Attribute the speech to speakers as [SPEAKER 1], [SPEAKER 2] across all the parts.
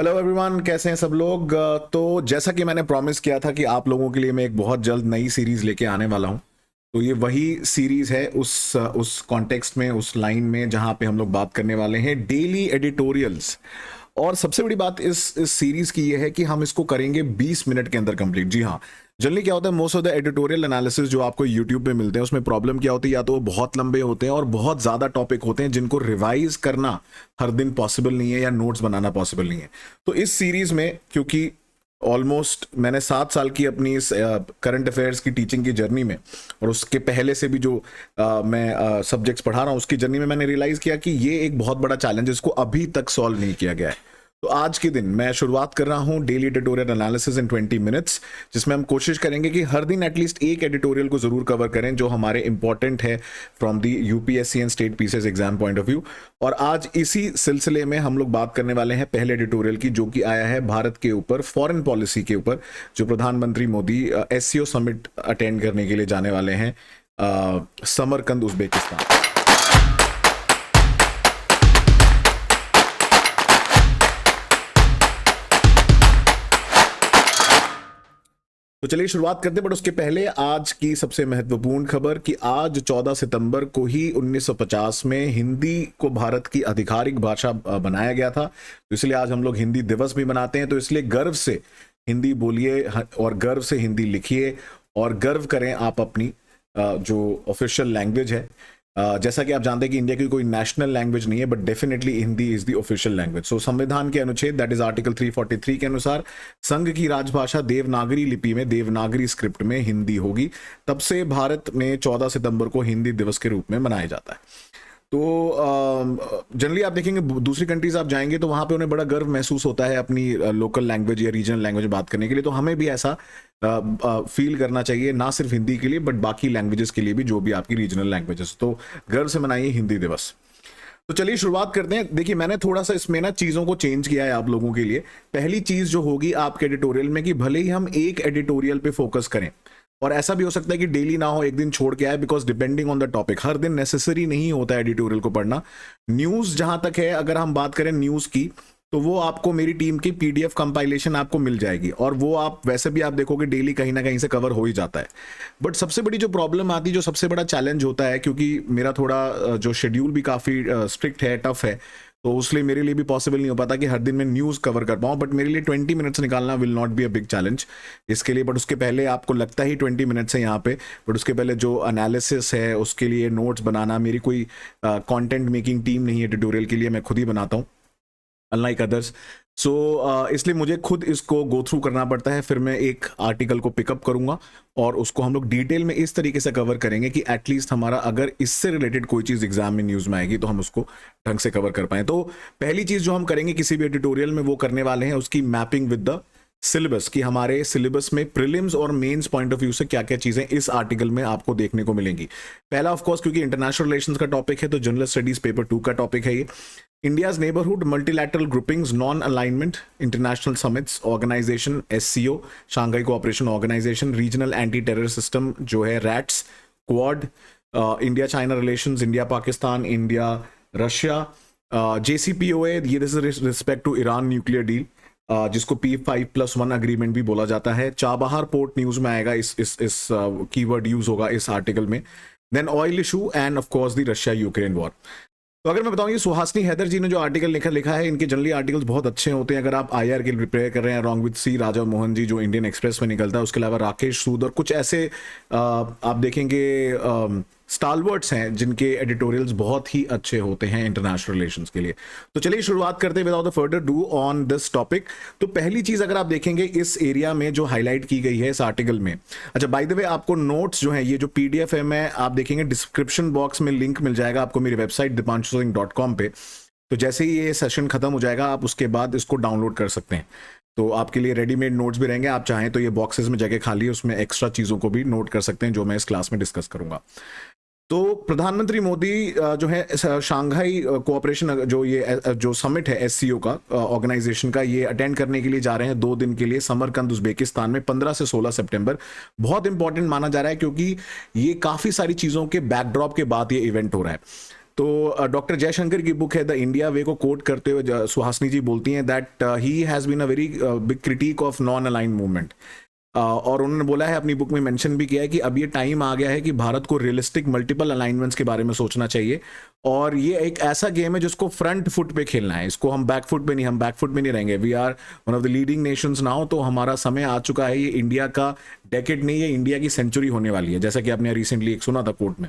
[SPEAKER 1] Hello everyone, कैसे हैं सब लोग। तो जैसा कि मैंने प्रॉमिस किया था कि आप लोगों के लिए मैं एक बहुत जल्द नई सीरीज लेके आने वाला हूं। तो ये वही सीरीज है उस कॉन्टेक्स्ट में, उस लाइन में जहां पे हम लोग बात करने वाले हैं डेली एडिटोरियल्स। और सबसे बड़ी बात इस सीरीज की ये है कि हम इसको करेंगे 20 मिनट के अंदर कंप्लीट। जी हाँ, जनरली क्या होता है, most of the editorial analysis जो आपको यूट्यूब पे मिलते हैं उसमें प्रॉब्लम क्या होती है, या तो वो बहुत लंबे होते हैं और बहुत ज़्यादा टॉपिक होते हैं जिनको रिवाइज करना हर दिन पॉसिबल नहीं है या नोट्स बनाना पॉसिबल नहीं है। तो इस सीरीज में, क्योंकि ऑलमोस्ट मैंने 7 साल की अपनी इस करंट अफेयर्स की टीचिंग की जर्नी में और उसके पहले से भी जो मैं सब्जेक्ट्स पढ़ा रहा हूँ उसकी जर्नी में मैंने रियलाइज़ किया कि ये एक बहुत बड़ा चैलेंज है, इसको अभी तक सॉल्व नहीं किया गया है। तो आज के दिन मैं शुरुआत कर रहा हूं daily editorial analysis in 20 minutes, जिसमें हम कोशिश करेंगे कि हर दिन एटलीस्ट एक एडिटोरियल को जरूर कवर करें जो हमारे इंपॉर्टेंट है from the UPSC and state PCS exam point of view. और आज इसी सिलसिले में हम लोग बात करने वाले हैं पहले एडिटोरियल की, जो कि आया है भारत के ऊपर, फॉरेन पॉलिसी के ऊपर, जो प्रधानमंत्री मोदी एससीओ समिट अटेंड करने के लिए जाने वाले हैं समरकंद, उज्बेकिस्तान। तो चलिए शुरुआत करते हैं, बट उसके पहले आज की सबसे महत्वपूर्ण खबर कि आज 14 सितंबर को ही 1950 में हिंदी को भारत की आधिकारिक भाषा बनाया गया था। तो इसलिए आज हम लोग हिंदी दिवस भी मनाते हैं। तो इसलिए गर्व से हिंदी बोलिए और गर्व से हिंदी लिखिए और गर्व करें आप अपनी जो ऑफिशियल लैंग्वेज है। जैसा कि आप जानते हैं कि इंडिया की कोई नेशनल लैंग्वेज नहीं है, but definitely Hindi is the official language. So संविधान के अनुच्छेद दैट इज आर्टिकल 343 के अनुसार संघ की राजभाषा देवनागरी लिपि में, देवनागरी स्क्रिप्ट में हिंदी होगी। तब से भारत में 14 सितंबर को हिंदी दिवस के रूप में मनाया जाता है। तो जनरली आप देखेंगे दूसरी कंट्रीज आप जाएंगे तो वहां पे उन्हें बड़ा गर्व महसूस होता है अपनी लोकल लैंग्वेज या रीजनल लैंग्वेज बात करने के लिए। तो हमें भी ऐसा फील करना चाहिए, ना सिर्फ हिंदी के लिए बट बाकी लैंग्वेजेस के लिए भी, जो भी आपकी रीजनल लैंग्वेजेस। तो गर्व से मनाइए हिंदी दिवस। तो चलिए शुरुआत करते हैं। देखिए, मैंने थोड़ा सा इसमें ना चीज़ों को चेंज किया है आप लोगों के लिए। पहली चीज़ जो होगी आपके एडिटोरियल में, कि भले ही हम एक एडिटोरियल पे फोकस करें, और ऐसा भी हो सकता है कि डेली ना हो, एक दिन छोड़ के आए, because depending on the topic हर दिन नेसेसरी नहीं होता है एडिटोरियल को पढ़ना। न्यूज़ जहां तक है, अगर हम बात करें न्यूज़ की, तो वो आपको मेरी टीम की पीडीएफ कंपाइलेशन आपको मिल जाएगी, और वो आप वैसे भी आप देखोगे डेली कहीं ना कहीं से कवर हो ही जाता है। बट सबसे बड़ी जो प्रॉब्लम आती है, जो सबसे बड़ा चैलेंज होता है, क्योंकि मेरा थोड़ा जो शेड्यूल भी काफ़ी स्ट्रिक्ट है, टफ है, तो उसलिए मेरे लिए भी पॉसिबल नहीं हो पाता कि हर दिन मैं न्यूज़ कवर कर पाऊँ। बट मेरे लिए 20 मिनट्स निकालना will not be a big challenge इसके लिए। बट उसके पहले आपको लगता ही 20 मिनट्स है यहाँ पे, बट उसके पहले जो एनालिसिस है उसके लिए नोट्स बनाना, मेरी कोई कंटेंट मेकिंग टीम नहीं है एडिटोरियल के लिए, मैं खुद ही बनाता हूँ अनलाइक अदर्स। सो इसलिए मुझे खुद इसको गो थ्रू करना पड़ता है। फिर मैं एक आर्टिकल को पिकअप करूंगा और उसको हम लोग डिटेल में इस तरीके से कवर करेंगे कि एटलीस्ट हमारा अगर इससे रिलेटेड कोई चीज़ एग्जाम में न्यूज़ में आएगी तो हम उसको ढंग से कवर कर पाएँ। तो पहली चीज़ जो हम करेंगे किसी भी एडिटोरियल में, वो करने वाले हैं उसकी मैपिंग विद द सिलेबस, कि हमारे सिलेबस में प्रीलिम्स और मेंस पॉइंट ऑफ व्यू से क्या क्या चीज़ें इस आर्टिकल में आपको देखने को मिलेंगी। पहला ऑफ कोर्स, क्योंकि इंटरनेशनल रिलेशंस का टॉपिक है, तो जनरल स्टडीज पेपर 2 का टॉपिक है ये। India's neighbourhood, multilateral groupings, non alignment, international summits, organisation, SCO, Shanghai cooperation organisation, regional anti terror system जो है RATS, Quad, India China relations, India Pakistan, India Russia, JCPOA, ये this is respect to Iran nuclear deal, जिसको P5+1 agreement भी बोला जाता है। Chabahar port news में आएगा, इस कीवर्ड यूज होगा इस आर्टिकल में। Then oil issue and of course the Russia Ukraine war. तो अगर मैं बताऊं, ये सुहासनी हैदर जी ने जो आर्टिकल लिखा है, इनके जनरली आर्टिकल्स बहुत अच्छे होते हैं। अगर आप आईआर के लिए प्रिपेयर कर रहे हैं, along with C Raja Mohan ji जो इंडियन एक्सप्रेस में निकलता है, उसके अलावा राकेश सूद और कुछ ऐसे आप देखेंगे स्टालवर्ट्स हैं जिनके एडिटोरियल्स बहुत ही अच्छे होते हैं इंटरनेशनल रिलेशंस के लिए। तो चलिए शुरुआत करते हैं without further do on this topic. तो पहली चीज अगर आप देखेंगे इस एरिया में जो हाईलाइट की गई है इस आर्टिकल में, अच्छा बाय द वे आपको नोट्स जो है, ये जो पीडीएफ है, मैं आप देखेंगे डिस्क्रिप्शन बॉक्स में लिंक मिल जाएगा आपको मेरी वेबसाइट dipanshuSingh.com पे। तो जैसे ही ये सेशन खत्म हो जाएगा, आप उसके बाद इसको डाउनलोड कर सकते हैं। तो आपके लिए रेडीमेड नोट्स भी रहेंगे, आप चाहें तो ये बॉक्सेस में जगह खाली है, उसमें एक्स्ट्रा चीज़ों को भी नोट कर सकते हैं जो मैं इस क्लास में डिस्कस करूंगा। तो प्रधानमंत्री मोदी जो है शांघाई कोऑपरेशन जो समिट है एससीओ का ऑर्गेनाइजेशन का, ये अटेंड करने के लिए जा रहे हैं 2 दिन के लिए समरकंद उज्बेकिस्तान में 15 से 16 सितंबर। बहुत इंपॉर्टेंट माना जा रहा है क्योंकि ये काफ़ी सारी चीज़ों के बैकड्रॉप के बाद ये इवेंट हो रहा है। तो डॉक्टर जयशंकर की बुक है द इंडिया वे को कोट करते हुए सुहासिनी जी बोलती हैं that he has been a very big critic of non align movement. और उन्होंने बोला है, अपनी बुक में मेंशन भी किया है कि अब ये टाइम आ गया है कि भारत को रियलिस्टिक मल्टीपल अलाइनमेंट्स के बारे में सोचना चाहिए। और ये एक ऐसा गेम है जिसको फ्रंट फुट पे खेलना है, इसको हम बैक फुट पे नहीं, हम बैक फुट पे नहीं रहेंगे। We are one of the leading nations now, तो हमारा समय आ चुका है। ये इंडिया का डेकेड नहीं, ये इंडिया की सेंचुरी होने वाली है, जैसा कि आपने रिसेंटली एक सुना था कोर्ट में।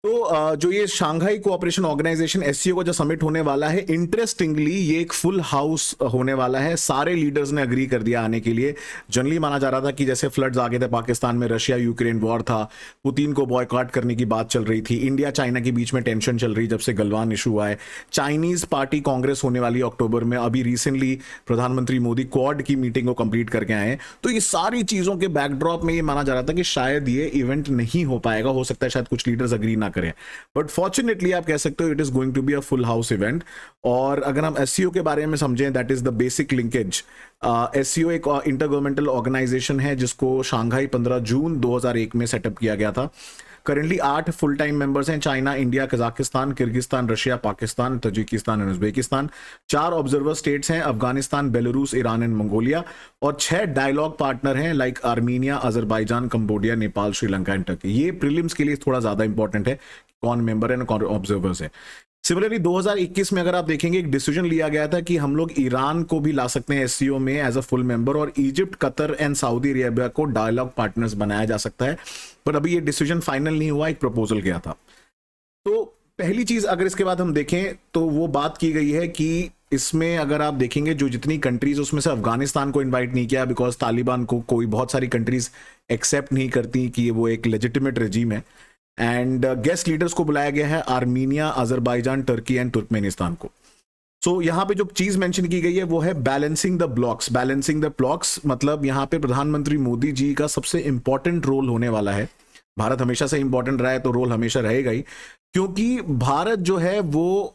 [SPEAKER 1] तो जो ये शांघाई कोऑपरेशन ऑर्गेनाइजेशन एससीओ का जो समिट होने वाला है, इंटरेस्टिंगली ये एक फुल हाउस होने वाला है। सारे लीडर्स ने अग्री कर दिया आने के लिए। जनरली माना जा रहा था कि जैसे फ्लड्स आ गए थे पाकिस्तान में, रशिया यूक्रेन वॉर था, पुतिन को बॉयकॉट करने की बात चल रही थी, इंडिया चाइना के बीच में टेंशन चल रही जब से गलवान इशू आए, चाइनीज पार्टी कांग्रेस होने वाली अक्टूबर में, अभी रिसेंटली प्रधानमंत्री मोदी क्वाड की मीटिंग को कंप्लीट करके आए हैं। तो ये सारी चीजों के बैकड्रॉप में ये माना जा रहा था कि शायद ये इवेंट नहीं हो पाएगा, हो सकता है शायद कुछ लीडर्स अग्री ना करें, बट फॉर्चुनेटली आप कह सकते हो it is going to be a full house event. और अगर हम एससीओ के बारे में समझें, that is the basic linkage. SCO एक इंटरगवर्नमेंटल ऑर्गेनाइजेशन है जिसको शांघाई 15 जून 2001 में सेटअप किया गया था। करेंटली 8 फुल टाइम मेंबर्स हैं, China, India, Kazakhstan, Kyrgyzstan, Russia, Pakistan, Tajikistan and Uzbekistan. 4 observer states हैं, Afghanistan, Belarus, Iran and Mongolia. और 6 डायलॉग पार्टनर हैं like Armenia, Azerbaijan, Cambodia, Nepal, Sri Lanka and Turkey. ये प्रीलिम्स के लिए थोड़ा ज्यादा इंपॉर्टेंट है, कौन मेंबर है कौन ऑब्जर्वर्स है। सिमिलरली 2021 में अगर आप देखेंगे, एक डिसीजन लिया गया था कि हम लोग ईरान को भी ला सकते हैं एससीओ में एज अ फुल मेंबर, और Egypt, Qatar and Saudi Arabia को डायलॉग पार्टनर्स बनाया जा सकता है। पर अभी ये डिसीजन फाइनल नहीं हुआ, एक प्रपोजल गया था। तो पहली चीज अगर इसके बाद हम देखें तो वो बात की गई है कि इसमें अगर आप देखेंगे जो जितनी कंट्रीज, उसमें से अफगानिस्तान को इनवाइट नहीं किया बिकॉज तालिबान को कोई बहुत सारी कंट्रीज एक्सेप्ट नहीं करती कि वो एक लेजिटिमेट रेजिम है। एंड गेस्ट लीडर्स को बुलाया गया है Armenia, Azerbaijan, Turkey and Turkmenistan को। सो यहाँ पे जो चीज मेंशन की गई है वो है balancing the blocks. Balancing the blocks मतलब यहाँ पे प्रधानमंत्री मोदी जी का सबसे इंपॉर्टेंट रोल होने वाला है। भारत हमेशा से इंपॉर्टेंट रहा है तो रोल हमेशा रहेगा ही, क्योंकि भारत जो है वो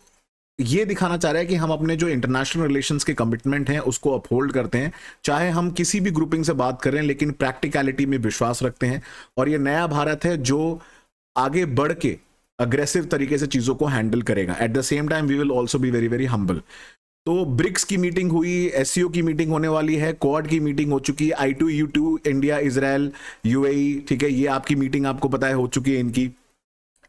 [SPEAKER 1] ये दिखाना चाह रहा है कि हम अपने जो इंटरनेशनल रिलेशंस के कमिटमेंट हैं उसको अपहोल्ड करते हैं, चाहे हम किसी भी ग्रुपिंग से बात करें, लेकिन प्रैक्टिकलिटी में विश्वास रखते हैं। और ये नया भारत है जो आगे बढ़ के अग्रेसिव तरीके से चीजों को हैंडल करेगा। At the same time we will also be very very humble. तो ब्रिक्स की मीटिंग हुई, एससीओ की मीटिंग होने वाली है, क्वाड की मीटिंग हो चुकी है, I2U2 इंडिया, इजराइल, यूएई, ठीक है, ये आपकी मीटिंग आपको पता है हो चुकी है। इनकी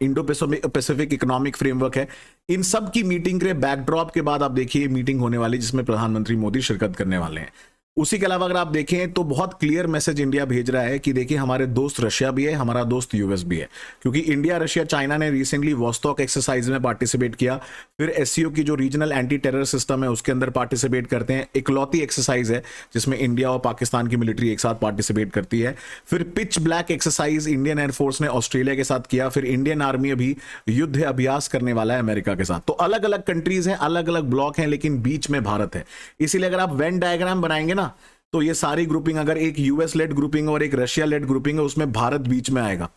[SPEAKER 1] इंडो पैसिफिक इकोनॉमिक फ्रेमवर्क है। इन सब की मीटिंग के बैकड्रॉप के बाद आप देखिए मीटिंग होने वाली जिसमें प्रधानमंत्री मोदी शिरकत करने वाले हैं। उसी के अलावा अगर आप देखें तो बहुत क्लियर मैसेज इंडिया भेज रहा है कि देखिए हमारे दोस्त रशिया भी है, हमारा दोस्त यूएस भी है, क्योंकि इंडिया, रशिया, चाइना ने रिसेंटली वॉस्टॉक एक्सरसाइज में पार्टिसिपेट किया। फिर एससीओ की जो रीजनल एंटी टेरर सिस्टम है उसके अंदर पार्टिसिपेट करते हैं। इकलौती एक्सरसाइज है जिसमें इंडिया और पाकिस्तान की मिलिट्री एक साथ पार्टिसिपेट करती है। फिर pitch black exercise Indian air force ने ऑस्ट्रेलिया के साथ किया। फिर इंडियन आर्मी अभी युद्ध अभ्यास करने वाला है अमेरिका के साथ। तो अलग अलग कंट्रीज हैं, अलग अलग ब्लॉक हैं, लेकिन बीच में भारत है। इसीलिए अगर आप वेन डायग्राम बनाएंगे ना तो ये सारी ग्रुपिंग, अगर एक यूएस लेड ग्रुपिंग और एक रशिया लेड ग्रुपिंग है, उसमें भारत बीच में आएगा,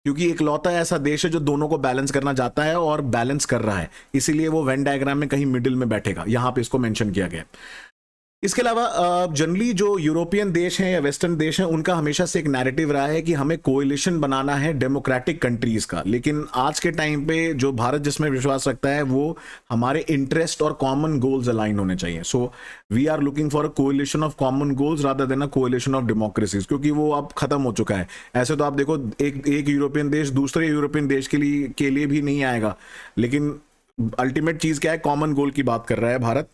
[SPEAKER 1] क्योंकि इकलौता ऐसा देश है जो दोनों को बैलेंस करना चाहता है और बैलेंस कर रहा है। इसीलिए वो वेन डायग्राम में कहीं मिडिल में बैठेगा, यहां पे इसको मेंशन किया गया। इसके अलावा जनरली जो यूरोपियन देश हैं या वेस्टर्न देश हैं उनका हमेशा से एक नैरेटिव रहा है कि हमें कोएलिशन बनाना है डेमोक्रेटिक कंट्रीज का, लेकिन आज के टाइम पे जो भारत जिसमें विश्वास रखता है वो हमारे इंटरेस्ट और कॉमन गोल्स अलाइन होने चाहिए। So we are looking for a coalition of common goals rather than a coalition of democracies, क्योंकि वो अब खत्म हो चुका है। ऐसे तो आप देखो एक यूरोपियन देश दूसरे यूरोपियन देश के लिए भी नहीं आएगा, लेकिन अल्टीमेट चीज क्या है, कॉमन गोल की बात कर रहा है Bharat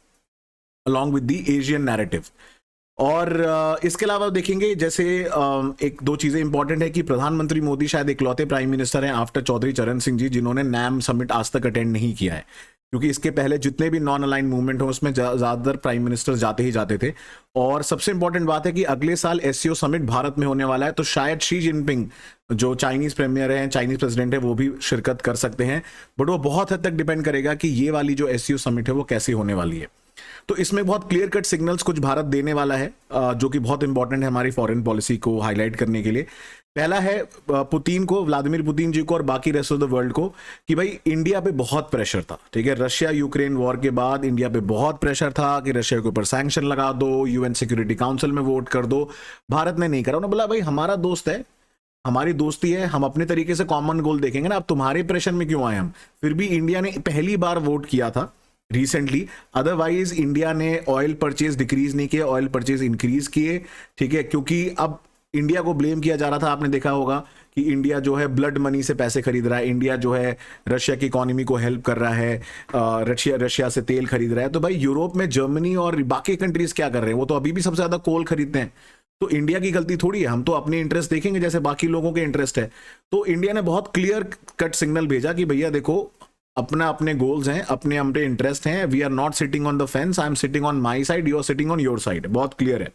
[SPEAKER 1] along with the Asian narrative। और इसके अलावा देखेंगे जैसे एक दो चीजें इंपॉर्टेंट है कि प्रधानमंत्री मोदी शायद इकलौते प्राइम मिनिस्टर हैं आफ्टर चौधरी चरण सिंह जी जिन्होंने नैम समिट आज तक अटेंड नहीं किया है, क्योंकि इसके पहले जितने भी नॉन अलाइन मूवमेंट हो उसमें ज्यादातर प्राइम मिनिस्टर जाते ही जाते थे। और सबसे इंपॉर्टेंट बात है कि अगले साल एससीओ समिट भारत में होने वाला है, तो शायद शी जिनपिंग जो चाइनीज प्रीमियर है, चाइनीज प्रेसिडेंट है, वो भी शिरकत कर सकते हैं। बट वो बहुत हद तक डिपेंड करेगा कि ये वाली जो एससीओ समिट है वो कैसे होने वाली है। तो इसमें बहुत क्लियर कट सिग्नल्स कुछ भारत देने वाला है जो कि बहुत इंपॉर्टेंट है हमारी फॉरेन पॉलिसी को हाईलाइट करने के लिए। पहला है पुतिन को, व्लादिमीर पुतिन जी को और बाकी रेस्ट ऑफ द वर्ल्ड को कि भाई इंडिया पे बहुत प्रेशर था, ठीक है, रशिया यूक्रेन वॉर के बाद इंडिया पे बहुत प्रेशर था कि रशिया के ऊपर सैंक्शन लगा दो, यूएन सिक्योरिटी काउंसिल में वोट कर दो। भारत ने नहीं करा, उन्होंने बोला भाई हमारा दोस्त है, हमारी दोस्ती है, हम अपने तरीके से कॉमन गोल देखेंगे ना। अब तुम्हारे प्रेशर में क्यों आए हम? फिर भी इंडिया ने पहली बार वोट किया था रिसेंटली, अदरवाइज इंडिया ने ऑयल परचेज डिक्रीज नहीं किए, ऑयल परचेज इंक्रीज किए, ठीक है। क्योंकि अब इंडिया को ब्लेम किया जा रहा था, आपने देखा होगा कि इंडिया जो है ब्लड मनी से पैसे खरीद रहा है, इंडिया जो है रशिया की इकोनॉमी को हेल्प कर रहा है, रशिया से तेल खरीद रहा है। तो भाई यूरोप में जर्मनी और बाकी कंट्रीज क्या कर रहे हैं? वो तो अभी भी सबसे ज्यादा कोल खरीदते हैं। तो इंडिया की गलती थोड़ी है, हम तो अपने इंटरेस्ट देखेंगे जैसे बाकी लोगों के इंटरेस्ट है। तो इंडिया ने बहुत क्लियर कट सिग्नल भेजा कि भैया देखो, अपने गोल्स हैं, अपने इंटरेस्ट हैं, we are not sitting on the fence, I am sitting on my side, you are sitting on your side. बहुत क्लियर है,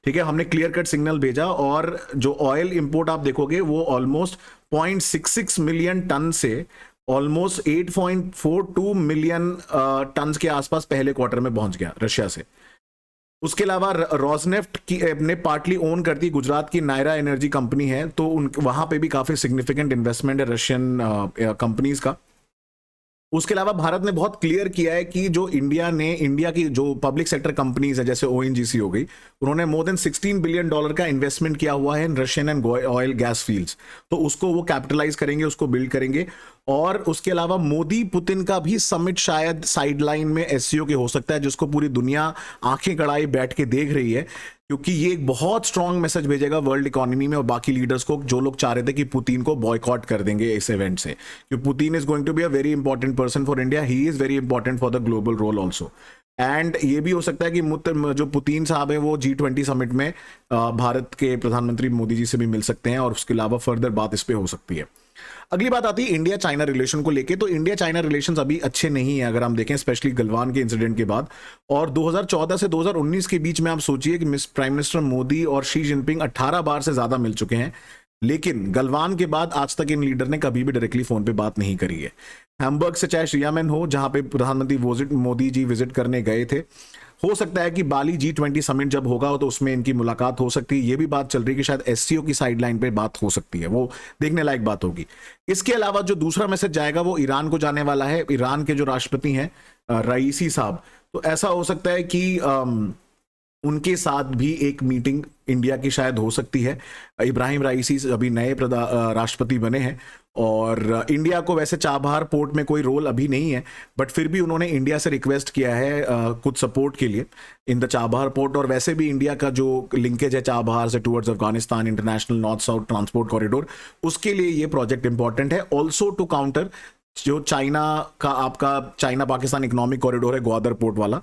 [SPEAKER 1] ठीक है। हमने क्लियर कट सिग्नल भेजा, और जो ऑयल इंपोर्ट आप देखोगे वो ऑलमोस्ट 0.66 मिलियन टन से ऑलमोस्ट 8.42 मिलियन टन के आसपास पहले क्वार्टर में पहुंच गया रशिया से। उसके अलावा रोजनेफ्ट की ने पार्टली ओन करती गुजरात की नायरा एनर्जी कंपनी है, तो वहां पे भी काफी सिग्निफिकेंट इन्वेस्टमेंट है रशियन कंपनीज का। उसके अलावा भारत ने बहुत क्लियर किया है कि जो इंडिया की जो पब्लिक सेक्टर कंपनीज है जैसे ओएनजीसी हो गई, उन्होंने मोर देन $16 बिलियन का इन्वेस्टमेंट किया हुआ है इन Russian and oil gas fields. तो उसको वो कैपिटलाइज करेंगे, उसको बिल्ड करेंगे। और उसके अलावा मोदी पुतिन का भी समिट शायद साइडलाइन में एससीओ के हो सकता है, जिसको पूरी दुनिया आंखें गड़ाई बैठ के देख रही है, क्योंकि ये एक बहुत स्ट्रांग मैसेज भेजेगा वर्ल्ड इकोनॉमी में और बाकी लीडर्स को, जो लोग चाह रहे थे कि पुतिन को बॉयकॉट कर देंगे इस इवेंट से। क्योंकि Putin is going to be a very important person for India, he is very important for the global role also. And ये भी हो सकता है कि जो पुतिन साहब है वो G20 समिट में भारत के प्रधानमंत्री मोदी जी से भी मिल सकते हैं, और उसके अलावा फर्दर बात इस पे हो सकती है। अगली बात आती है इंडिया चाइना रिलेशन को लेके। तो इंडिया चाइना रिलेशंस अभी अच्छे नहीं है अगर हम देखें, स्पेशली गलवान के इंसिडेंट के बाद। और 2014 से 2019 के बीच में आप सोचिए कि प्राइम मिनिस्टर मोदी और शी जिनपिंग 18 बार से ज्यादा मिल चुके हैं, लेकिन गलवान के बाद आज तक इन लीडर ने कभी भी डायरेक्टली फोन पे बात नहीं करी है। हैम्बर्ग से चाहे शियामेन हो, जहां पे प्रधानमंत्री मोदी जी विजिट करने गए थे, हो सकता है कि बाली G20 समिट जब होगा तो उसमें इनकी मुलाकात हो सकती है। ये भी बात चल रही है कि शायद एससीओ की साइडलाइन पे बात हो सकती है, वो देखने लायक बात होगी। इसके अलावा जो दूसरा मैसेज जाएगा वो ईरान को जाने वाला है। ईरान के जो राष्ट्रपति हैं रईसी साहब, तो ऐसा हो सकता है कि उनके साथ भी एक मीटिंग इंडिया की शायद हो सकती है। इब्राहिम राइसी अभी नए राष्ट्रपति बने हैं, और इंडिया को वैसे चाबहार पोर्ट में कोई रोल अभी नहीं है, बट फिर भी उन्होंने इंडिया से रिक्वेस्ट किया है कुछ सपोर्ट के लिए इन द चाबहार पोर्ट। और वैसे भी इंडिया का जो लिंकेज है चाबहार से towards Afghanistan, international north south transport corridor, उसके लिए ये प्रोजेक्ट इंपॉर्टेंट है। ऑल्सो टू काउंटर जो चाइना पाकिस्तान इकोनॉमिक कॉरिडोर है ग्वादर पोर्ट वाला।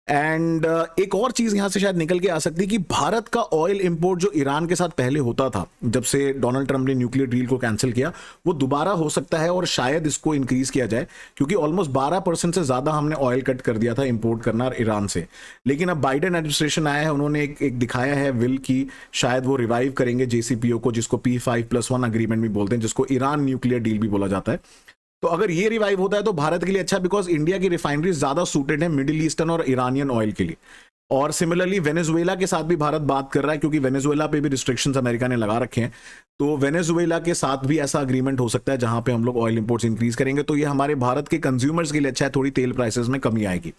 [SPEAKER 1] एंड एक और चीज यहां से शायद निकल के आ सकती है कि भारत का ऑयल इंपोर्ट जो ईरान के साथ पहले होता था, जब से डोनाल्ड ट्रंप ने न्यूक्लियर डील को कैंसिल किया, वो दोबारा हो सकता है, और शायद इसको इंक्रीज किया जाए, क्योंकि ऑलमोस्ट 12% से ज्यादा हमने ऑयल कट कर दिया था इंपोर्ट करना ईरान से। लेकिन अब बाइडेन एडमिनिस्ट्रेशन आया है, उन्होंने एक दिखाया है विल की शायद वो रिवाइव करेंगे JCPO को, जिसको P5+1 अग्रीमेंट भी बोलते हैं, जिसको ईरान न्यूक्लियर डील भी बोला जाता है। तो अगर ये रिवाइव होता है तो भारत के लिए अच्छा, बिकॉज इंडिया की रिफाइनरीज ज्यादा सूटेड है मिडिल ईस्टर्न और ईरानियन ऑयल के लिए। और सिमिलरली वेनेजुएला के साथ भी भारत बात कर रहा है, क्योंकि वेनेजुएला पे भी रिस्ट्रिक्शंस अमेरिका ने लगा रखे हैं। तो वेनेजुएला के साथ भी ऐसा अग्रीमेंट हो सकता है जहां पे हम लोग ऑयल इंपोर्ट्स इंक्रीज करेंगे, तो ये हमारे भारत के कंज्यूमर्स के लिए अच्छा है, थोड़ी तेल प्राइसेस में कमी आएगी।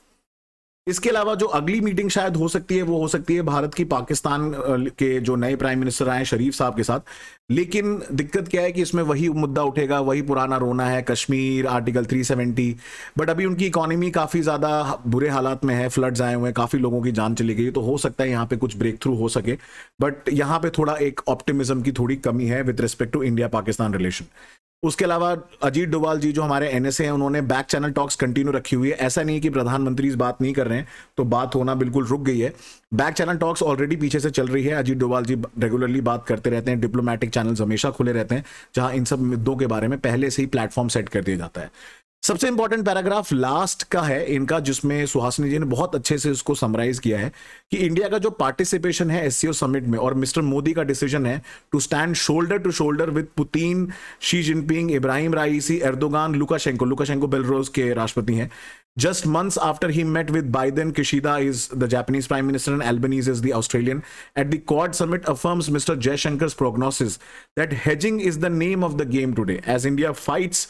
[SPEAKER 1] इसके अलावा जो अगली मीटिंग शायद हो सकती है वो हो सकती है भारत की पाकिस्तान के जो नए प्राइम मिनिस्टर आए शरीफ साहब के साथ। लेकिन दिक्कत क्या है कि इसमें वही मुद्दा उठेगा, वही पुराना रोना है, कश्मीर, आर्टिकल 370। बट अभी उनकी इकोनॉमी काफी ज्यादा बुरे हालात में है, फ्लड्स आए हुए हैं, काफी लोगों की जान चली गई, तो हो सकता है यहाँ पे कुछ ब्रेक थ्रू हो सके। बट यहाँ पे थोड़ा एक ऑप्टिमिज्म की थोड़ी कमी है with respect to India Pakistan relation. उसके अलावा अजीत डोभाल जी जो हमारे NSA हैं, उन्होंने बैक चैनल टॉक्स कंटिन्यू रखी हुई है। ऐसा नहीं कि प्रधानमंत्री इस बात नहीं कर रहे हैं तो बात होना बिल्कुल रुक गई है। बैक चैनल टॉक्स ऑलरेडी पीछे से चल रही है। अजीत डोभाल जी रेगुलरली बात करते रहते हैं, डिप्लोमेटिक चैनल्स हमेशा खुले रहते हैं, जहां इन सब मुद्दों के बारे में पहले से ही प्लेटफॉर्म सेट कर दिया जाता है। सबसे इंपॉर्टेंट पैराग्राफ लास्ट का है इनका, जिसमें सुहासिनी जी ने बहुत अच्छे से इसको समराइज किया है कि इंडिया का जो पार्टिसिपेशन है SCO समिट में और मिस्टर मोदी का डिसीजन है to stand shoulder to shoulder with Putin, Xi Jinping, Ebrahim Raisi, Erdogan, Lukashenko Belarus के राष्ट्रपति हैं। Just months after he met with Biden, Kishida is the Japanese Prime Minister and Albanese is the Australian. At the Quad Summit affirms Mr. Jaishankar's prognosis that hedging is the name of the game today as India fights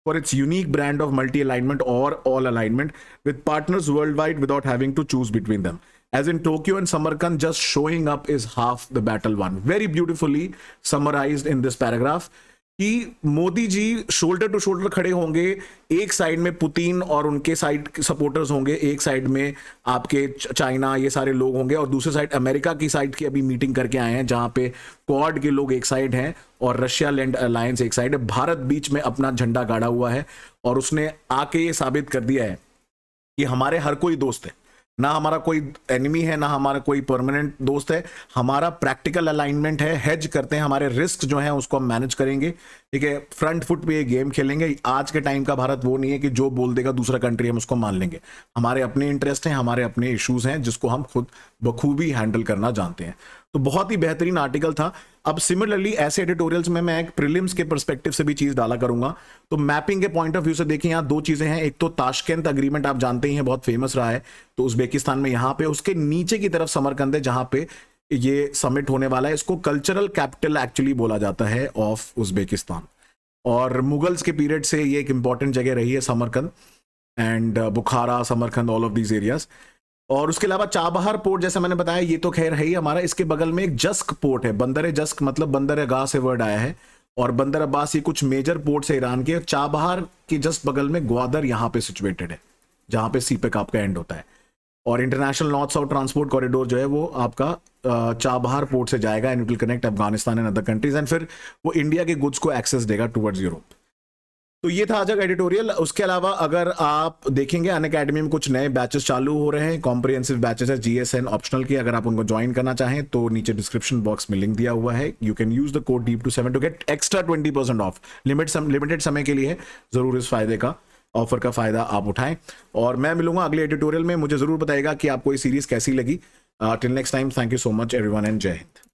[SPEAKER 1] for its unique brand of multi-alignment or all alignment with partners worldwide without having to choose between them. as in Tokyo and Samarkand, just showing up is half the battle won. Very beautifully summarized in this paragraph कि Modi ji shoulder to shoulder खड़े होंगे, एक side में Putin और उनके side supporters होंगे, एक side में आपके चाइना ये सारे लोग होंगे, और दूसरे साइड अमेरिका की साइड की अभी मीटिंग करके आए हैं जहां पे क्वाड के लोग एक साइड हैं और रशिया लैंड अलायंस एक साइड है। भारत बीच में अपना झंडा गाड़ा हुआ है और उसने आके ये साबित कर दिया है कि हमारे हर कोई दोस्त है, ना हमारा कोई एनिमी है, ना हमारा कोई परमानेंट दोस्त है, हमारा प्रैक्टिकल अलाइनमेंट है, हेज करते हैं, हमारे रिस्क जो है उसको हम मैनेज करेंगे, ठीक है, फ्रंट फुट पे ये गेम खेलेंगे। आज के टाइम का भारत वो नहीं है कि जो बोल देगा दूसरा कंट्री हम उसको मान लेंगे। हमारे अपने इंटरेस्ट हैं, हमारे अपने इश्यूज हैं जिसको हम खुद बखूबी हैंडल करना जानते हैं। तो बहुत ही बेहतरीन आर्टिकल था। अब सिमिलरली ऐसे एडिटोरियल्स में मैं एक प्रीलिम्स के पर्सपेक्टिव से भी चीज डाला करूंगा। तो मैपिंग के पॉइंट ऑफ व्यू से देखिए, यहाँ दो चीजें हैं। एक तो ताशकंद अग्रीमेंट आप जानते ही हैं, बहुत फेमस रहा है, तो उज्बेकिस्तान में यहाँ पे, उसके नीचे की तरफ समरकंद है जहां पे ये समिट होने वाला है। इसको कल्चरल कैपिटल एक्चुअली बोला जाता है ऑफ उज्बेकिस्तान, और मुगल्स के पीरियड से ये एक इंपॉर्टेंट जगह रही है Samarkand, and Bukhara, Samarkand, all of these areas. और उसके अलावा चाबहार पोर्ट जैसे मैंने बताया, ये तो खैर है ही हमारा। इसके बगल में एक जस्क पोर्ट है, बंदर जस्क मतलब बंदरगाह से वर्ड आया है, और बंदर अब्बास ये कुछ मेजर पोर्ट है ईरान के। चाबहार के जस्ट बगल में ग्वादर यहाँ पे सिचुएटेड है, जहां पे सीपेक आपका एंड होता है। और international north south transport corridor जो है वो आपका चाबहार पोर्ट से जाएगा, and it will connect Afghanistan and other countries, and फिर वो इंडिया के गुड्स को एक्सेस देगा टुवर्ड्स यूरोप। तो ये था आज का एडिटोरियल। उसके अलावा अगर आप देखेंगे, अनअकैडमी में कुछ नए बैचेस चालू हो रहे हैं, कॉम्प्रिहेंसिव बैचेस है GSN ऑप्शनल की। अगर आप उनको ज्वाइन करना चाहें तो नीचे डिस्क्रिप्शन बॉक्स में लिंक दिया हुआ है। You can use the code DEEP27 to get extra 20% off. Limited समय के लिए है, जरूर इस फायदे का ऑफर का फायदा आप उठाएं। और मैं मिलूंगा अगले एडिटोरियल में। मुझे जरूर बताइएगा कि आपको ये सीरीज कैसी लगी। Till next time, thank you so much everyone and जय हिंद।